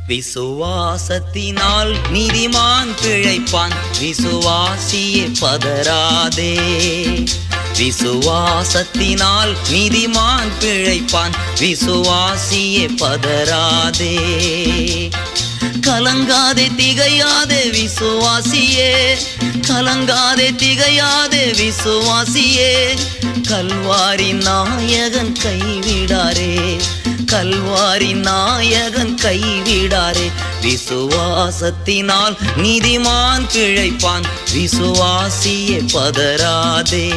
விசுவாசத்தினால் நீதிமான் பிழைப்பான், விசுவாசியே பதறாதே. விசுவாசத்தினால் நீதிமான் பிழைப்பான், விசுவாசியே பதறாதே. கலங்காதே திகையாதே விசுவாசியே, கலங்காதே திகையாதே விசுவாசியே. கல்வாரி நாயகன் கைவிடாரே, கல்வாரி நாயகன் கைவிடாரே. விசுவாசத்தினால் நீதிமான் பிழைப்பான், விசுவாசியே பதறாதே.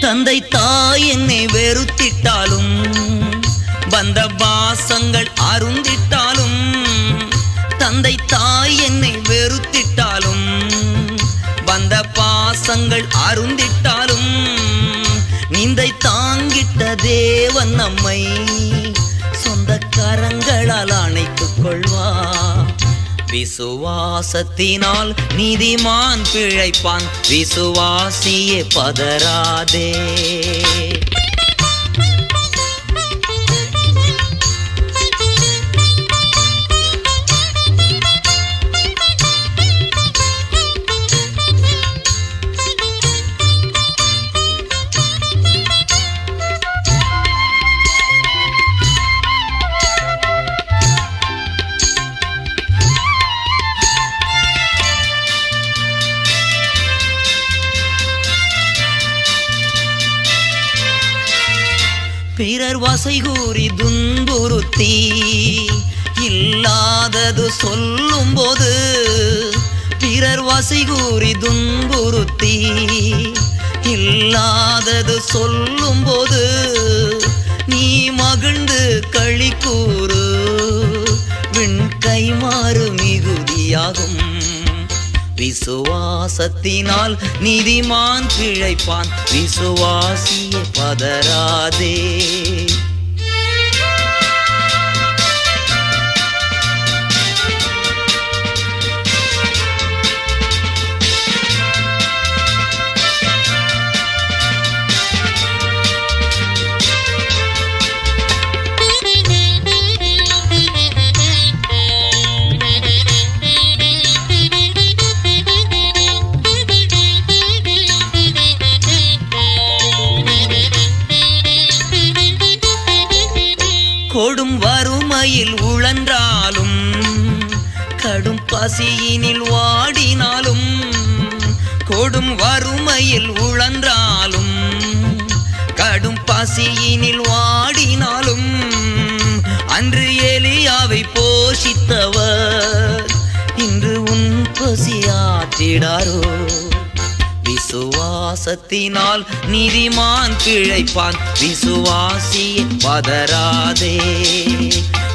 தந்தை தாய் என்னை வெறுத்திட்டாலும், பந்த பாசங்கள் அருந்திட்டாலும், தந்தை தாய் என்னை வெறுத்திட்டாலும், பந்த பாசங்கள் அருந்திட்டாலும், நிந்தை தாங்கிட்ட தேவன் நம்மை சொந்த கரங்களால் அணைத்துக் கொள்வார். விசுவாசத்தினால் நீதிமான் பிழைப்பான், விசுவாசியே பதறாதே. பிறர் வசை கூறி துன்புறுத்தி இல்லாதது சொல்லும் போது, பிறர் வசை கூறி துன்புறுத்தி இல்லாதது சொல்லும் போது, நீ மகிழ்ந்து களி கூறு, விண் கைமாறு மிகுதியாகும். விசுவாசத்தினால் நீதிமான் பிழைப்பான், விசுவாசியே பதறாதே. கொடும் வறுமையில் உழன்றாலும், கடும் பசியினில் வாடினாலும், கொடும் வறுமையில் உழன்றாலும், கடும் பசியினில் வாடினாலும், அன்று எலியாவை போஷித்தவர் இன்று உன் பசியாற்றிடாரோ. விசுவாசத்தினால் நீதிமான் பிழைப்பான், விசுவாசியே பதறாதே.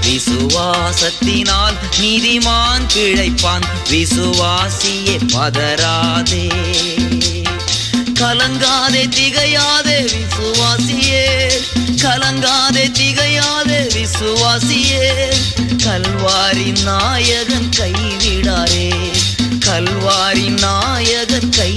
விசுவாசத்தினால் நீதிமான் பிழைப்பான், விசுவாசியே பதறாதே. கலங்காதே திகையாதே விசுவாசியே, கலங்காதே திகையாதே விசுவாசியே. கல்வாரி நாயகன் கைவிடாரே, கல்வாரி நாயகன் கை